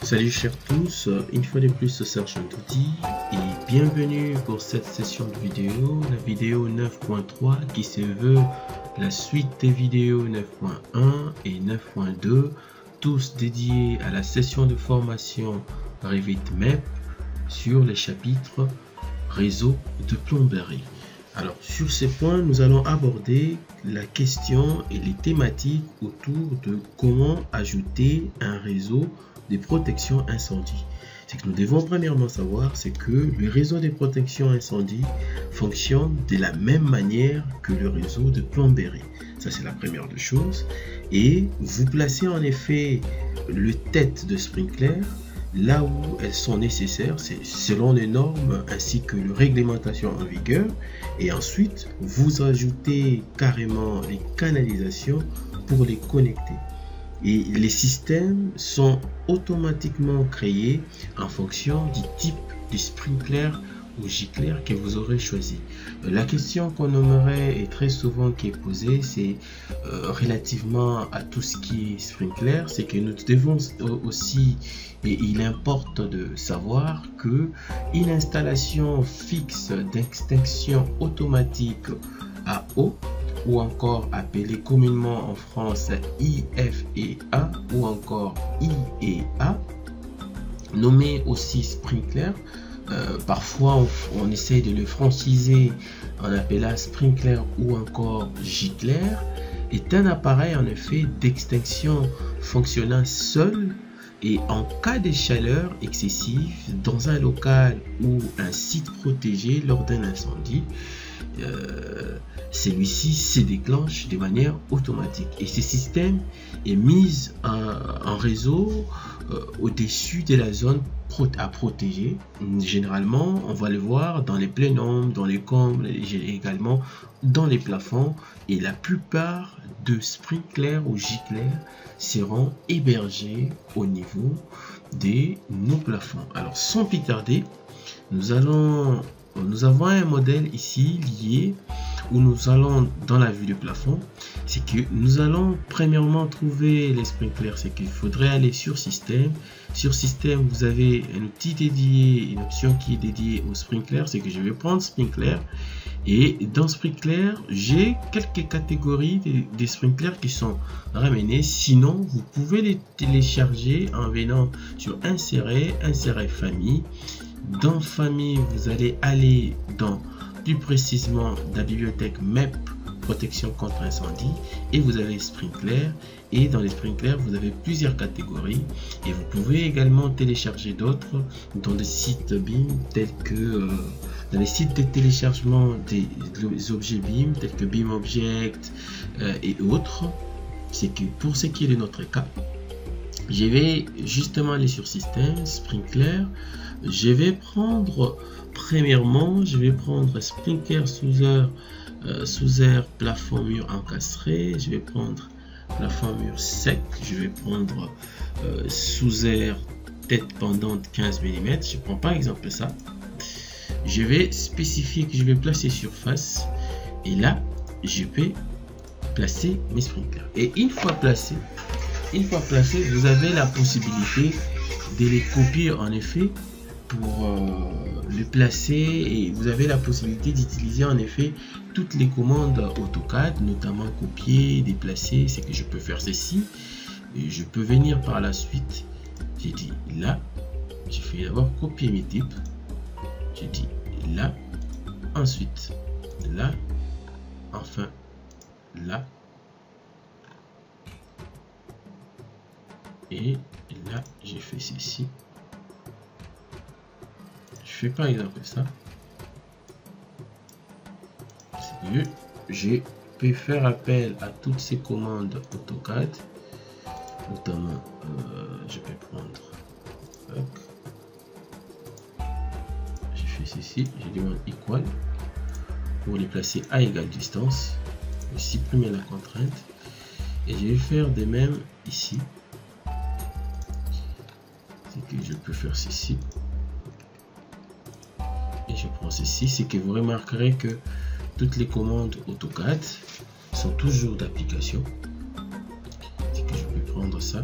Salut chers tous, une fois de plus Sergent d'outils et bienvenue pour cette session de vidéo, la vidéo 9.3 qui se veut la suite des vidéos 9.1 et 9.2, tous dédiés à la session de formation Revit MEP sur les chapitres réseau de plomberie. Alors sur ces points, nous allons aborder la question et les thématiques autour de comment ajouter un réseau de protection incendie. Ce que nous devons premièrement savoir, c'est que le réseau de protection incendie fonctionne de la même manière que le réseau de plomberie. Ça, c'est la première des choses. Et vous placez en effet le tête de sprinkler là où elles sont nécessaires, c'est selon les normes ainsi que les réglementations en vigueur. Et ensuite, vous ajoutez carrément les canalisations pour les connecter. Et les systèmes sont automatiquement créés en fonction du type de sprinkler ou gicler que vous aurez choisi. La question qu'on aimerait et très souvent qui est posée, c'est relativement à tout ce qui est sprinkler, c'est que nous devons aussi, et il importe de savoir que une installation fixe d'extinction automatique à eau, ou encore appelé communément en France IFEA ou encore IEA, nommé aussi sprinkler. Parfois on essaye de le franciser en appelant sprinkler ou encore gicler, est un appareil en effet d'extinction fonctionnant seul et en cas de chaleur excessive dans un local ou un site protégé lors d'un incendie. Celui-ci se déclenche de manière automatique et ce système est mis en réseau au-dessus de la zone à protéger. Généralement, on va le voir dans les plénums, dans les combles, également dans les plafonds, et la plupart de sprinklers ou giclers seront hébergés au niveau de nos plafonds. Alors sans plus tarder, nous avons un modèle ici lié où nous allons dans la vue du plafond. C'est que nous allons premièrement trouver les sprinklers. C'est qu'il faudrait aller sur système. Sur système, vous avez un outil dédié, une option qui est dédiée au sprinkler. C'est que je vais prendre sprinkler. Et dans sprinkler, j'ai quelques catégories des sprinklers qui sont ramenées. Sinon, vous pouvez les télécharger en venant sur insérer famille. Dans famille, vous allez aller dans plus précisément la bibliothèque MEP protection contre incendie et vous avez sprinkler, et dans les sprinklers vous avez plusieurs catégories et vous pouvez également télécharger d'autres dans des sites BIM tels que dans les sites de téléchargement des objets BIM tels que BIM Object et autres. C'est que pour ce qui est de notre cas, je vais justement aller sur système sprinkler. Je vais prendre premièrement, je vais prendre sprinkler sous air plafond mur encastré. Je vais prendre plafond mur sec. Je vais prendre sous air tête pendante 15 mm. Je prends par exemple ça. Je vais spécifier que je vais placer surface et là je vais placer mes sprinklers. Et une fois placé, vous avez la possibilité de les copier en effet pour le placer, et vous avez la possibilité d'utiliser en effet toutes les commandes AutoCAD, notamment copier, déplacer. C'est que je peux faire ceci et je peux venir par la suite. J'ai dit là, j'ai fait d'abord copier mes types, j'ai dit là, ensuite là, enfin là, et là j'ai fait ceci. Je fais par exemple ça. C'est que je peux faire appel à toutes ces commandes AutoCAD, notamment je peux prendre j'ai fait ceci, je demande equal pour les placer à égale distance, je supprime la contrainte et je vais faire de même ici. C'est que je peux faire ceci. Je prends ceci, c'est que vous remarquerez que toutes les commandes AutoCAD sont toujours d'application. C'est que je vais prendre ça.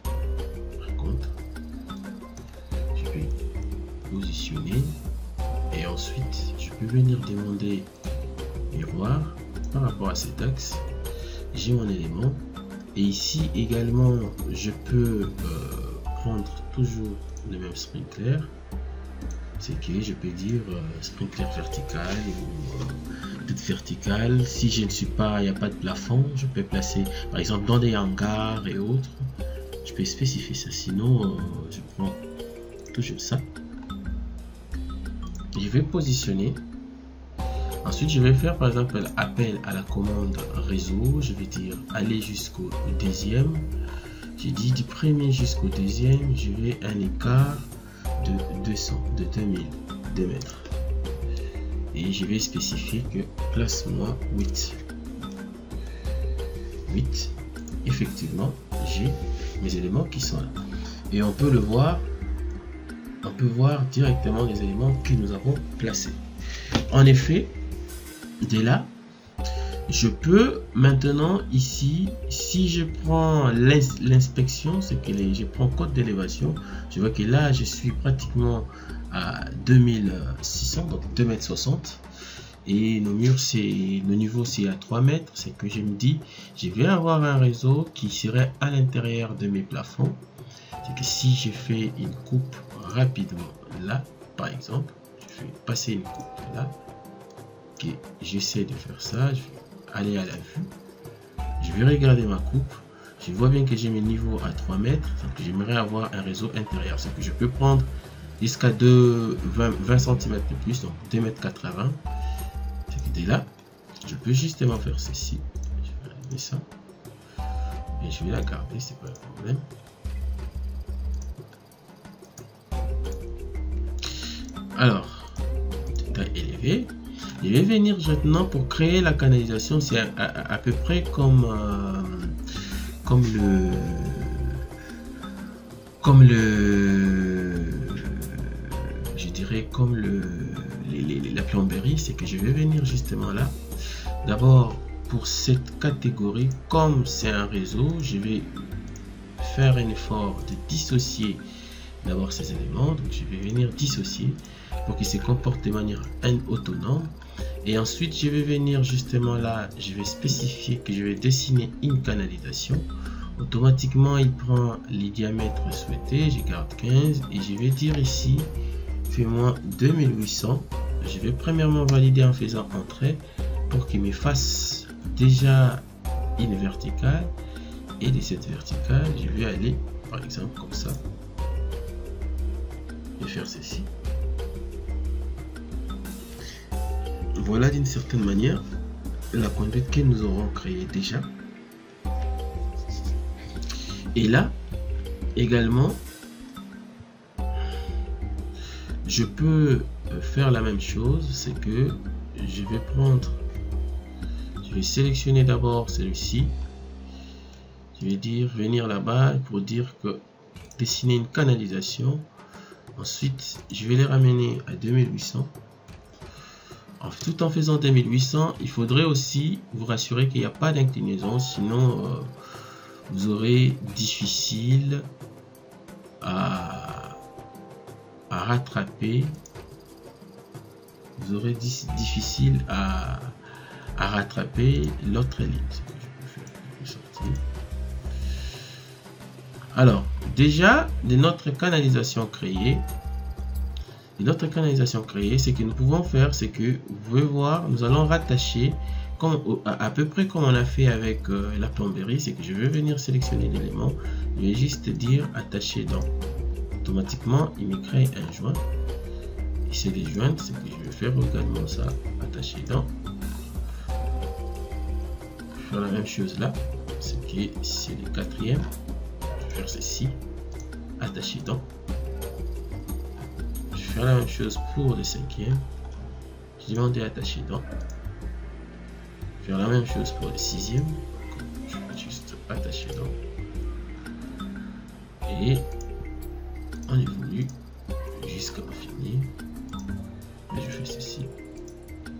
Par contre, positionner. Et ensuite, je peux venir demander miroir par rapport à cet axe. J'ai mon élément. Et ici également, je peux prendre toujours le même sprinkler. C'est que je peux dire sprinkler vertical ou toute verticale. Si je ne suis pas, il n'y a pas de plafond, je peux placer par exemple dans des hangars et autres. Je peux spécifier ça. Sinon, je prends toujours ça. Je vais positionner. Ensuite, je vais faire par exemple appel à la commande réseau. Je vais dire aller jusqu'au deuxième. J'ai dit du premier jusqu'au deuxième, je vais un écart de 200, de 2002 mètres. Et je vais spécifier que place-moi 8. 8. Effectivement, j'ai mes éléments qui sont là. Et on peut le voir. On peut voir directement les éléments que nous avons placés. En effet, dès là, je peux maintenant ici, si je prends l'inspection, c'est que je prends code d'élévation, je vois que là je suis pratiquement à 2600, donc 2,60 m, et nos murs, nos niveaux c'est à 3 mètres. C'est que je me dis, je vais avoir un réseau qui serait à l'intérieur de mes plafonds. C'est que si je fais une coupe rapidement là, par exemple, je vais passer une coupe là, que j'essaie de faire ça, je vais aller à la vue, je vais regarder ma coupe, je vois bien que j'ai mes niveaux à 3 mètres, donc j'aimerais avoir un réseau intérieur, c'est que je peux prendre jusqu'à 20 cm de plus, donc 2,80 m. C'est que dès là, je peux justement faire ceci, je vais régler ça, et je vais la garder, c'est pas un problème. Alors, taille élevée. Je vais venir maintenant pour créer la canalisation. C'est à peu près comme je dirais comme la plomberie. C'est que je vais venir justement là. D'abord pour cette catégorie, comme c'est un réseau, je vais faire un effort de dissocier d'abord ces éléments. Donc je vais venir dissocier pour qu'ils se comportent de manière autonome. Et ensuite je vais venir justement là, je vais spécifier que je vais dessiner une canalisation. Automatiquement il prend les diamètres souhaités, je garde 15 et je vais dire ici fais-moi 2800. Je vais premièrement valider en faisant entrée pour qu'il me fasse déjà une verticale, et de cette verticale je vais aller par exemple comme ça et faire ceci. Voilà d'une certaine manière la conduite que nous aurons créée déjà. Et là également je peux faire la même chose, c'est que je vais sélectionner d'abord celui-ci, je vais dire venir là-bas pour dire que dessiner une canalisation. Ensuite je vais les ramener à 2800. Tout en faisant 2800, il faudrait aussi vous rassurer qu'il n'y a pas d'inclinaison, sinon vous aurez difficile à rattraper. Vous aurez difficile à rattraper l'autre ligne. Je peux sortir. Alors, déjà, de notre canalisation créée, ce que nous pouvons faire, c'est que vous pouvez voir, nous allons rattacher à peu près comme on a fait avec la plomberie. C'est que je vais venir sélectionner l'élément, je vais juste dire attacher dans. Automatiquement il me crée un joint, et c'est les joints, c'est que je vais faire également ça, attacher dans. Je vais faire la même chose là, c'est que c'est le quatrième, je vais faire ceci, attacher dans. Je vais faire la même chose pour le cinquième, je demande d'attacher dans. Je vais faire la même chose pour le sixième, je vais juste attacher dans. Et on évolue jusqu'à finir. Et je fais ceci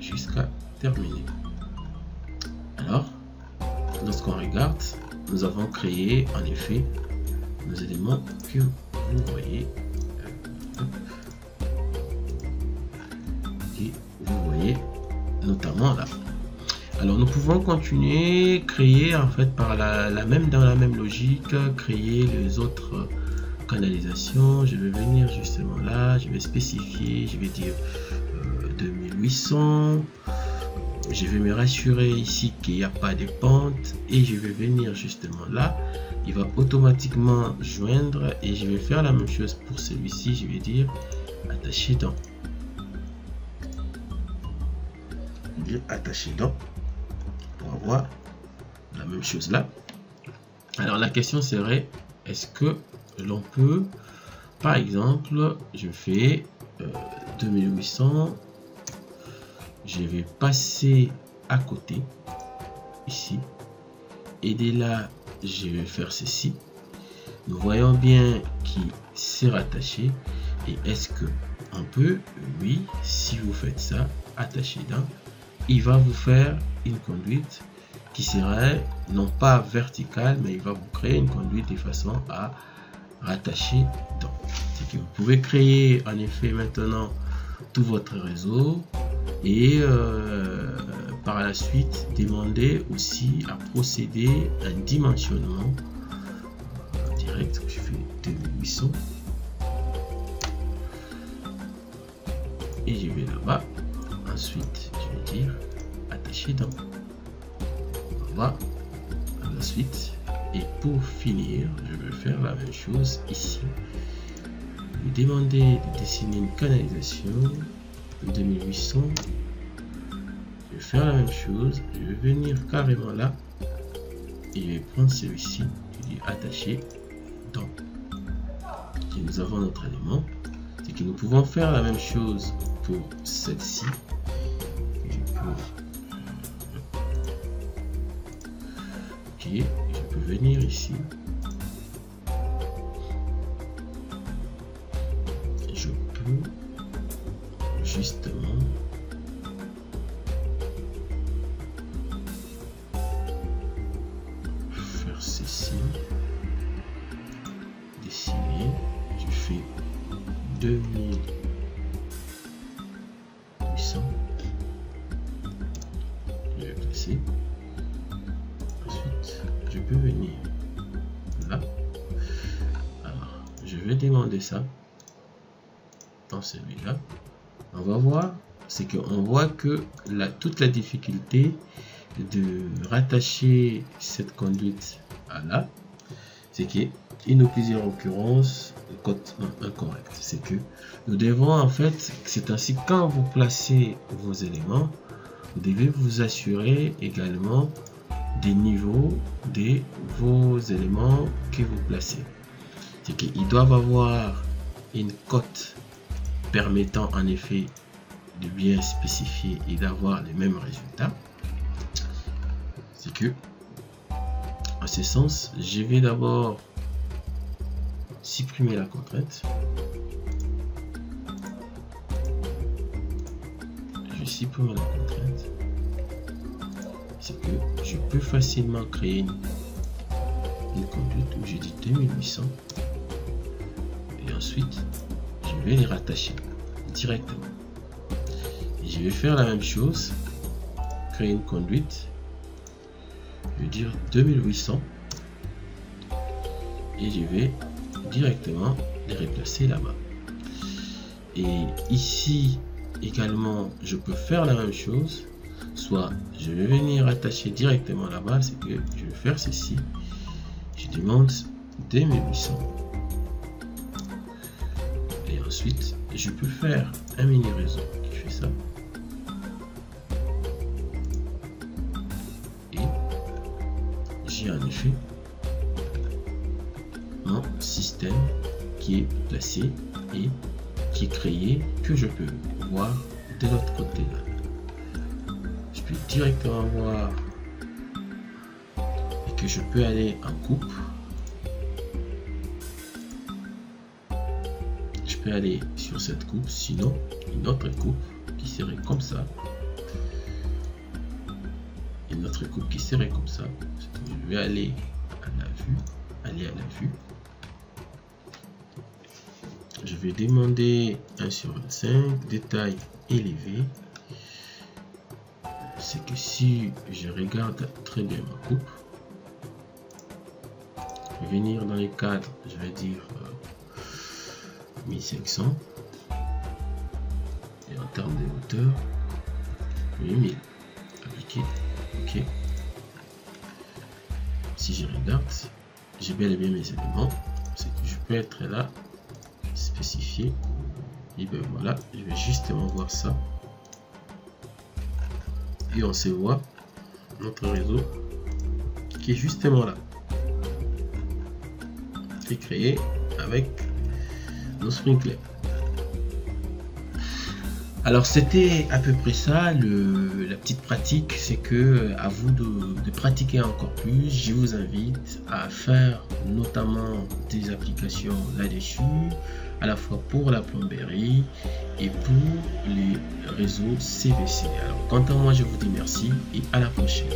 jusqu'à terminer. Alors, lorsqu'on regarde, nous avons créé en effet nos éléments que vous voyez. notamment là. Alors nous pouvons continuer, créer en fait par dans la même logique, créer les autres canalisations. Je vais venir justement là, je vais spécifier, je vais dire 2800. Je vais me rassurer ici qu'il n'y a pas de pente et je vais venir justement là. Il va automatiquement joindre et je vais faire la même chose pour celui-ci. Je vais dire attacher dans. Attacher dans pour avoir la même chose là. Alors la question serait, est-ce que l'on peut, par exemple, je fais 2800, je vais passer à côté ici et dès là je vais faire ceci. Nous voyons bien qu'il s'est rattaché. Et est-ce que on peut? Oui, si vous faites ça, attacher dans, il va vous faire une conduite qui serait non pas verticale, mais il va vous créer une conduite de façon à rattacher dans. C'est que vous pouvez créer en effet maintenant tout votre réseau et par la suite demander aussi à procéder à un dimensionnement direct. Je fais 2800 et je vais là-bas. Ensuite je vais dire attacher dans. Voilà, à la suite. Et pour finir, je vais faire la même chose ici. Vous demandez de dessiner une canalisation de 2800. Je vais faire la même chose. Je vais venir carrément là et je vais prendre celui-ci. Je dis attacher dans. Et nous avons notre élément. C'est que nous pouvons faire la même chose pour celle-ci. Ok, je peux venir ici. Je peux justement faire ceci, dessiner. Je fais 2800. Je vais placer. Ensuite, je peux venir là. Alors, je vais demander ça dans celui-là. On va voir, c'est qu'on voit que toute la difficulté de rattacher cette conduite à là, c'est qu'il y a une ou plusieurs occurrences de code incorrect. C'est que nous devons en fait, c'est ainsi quand vous placez vos éléments, vous devez vous assurer également des niveaux de vos éléments que vous placez. C'est qu'ils doivent avoir une cote permettant en effet de bien spécifier et d'avoir les mêmes résultats. C'est que en ce sens, je vais d'abord supprimer la contrainte. Je supprime la contrainte. C'est que je peux facilement créer une conduite où je dis 2800 et ensuite je vais les rattacher directement. Et je vais faire la même chose, créer une conduite, je vais dire 2800 et je vais directement les replacer là-bas. Et ici également je peux faire la même chose, soit je vais venir attacher directement là-bas, c'est que je vais faire ceci, je demande 2800 et ensuite je peux faire un mini réseau qui fait ça et j'ai en effet mon système qui est placé et qui est créé, que je peux voir de l'autre côté là. Je peux directement voir et que je peux aller en coupe. Je peux aller sur cette coupe, sinon une autre coupe qui serait comme ça. Une autre coupe qui serait comme ça. Je vais aller à la vue, Je vais demander 1/25, détail élevé. c'est que si je regarde très bien ma coupe, venir dans les cadres, je vais dire 1500, et en termes de hauteur 8000. Appliquer, ok. Si je regarde, j'ai bel et bien mes éléments, c'est que je peux être là, spécifier, et ben voilà, je vais justement voir ça, et on se voit notre réseau qui est justement là, qui est créé avec nos sprinklers. Alors c'était à peu près ça la petite pratique, c'est que à vous de pratiquer encore plus. Je vous invite à faire notamment des applications là-dessus, à la fois pour la plomberie et pour les réseaux CVC. Alors quant à moi, je vous dis merci et à la prochaine.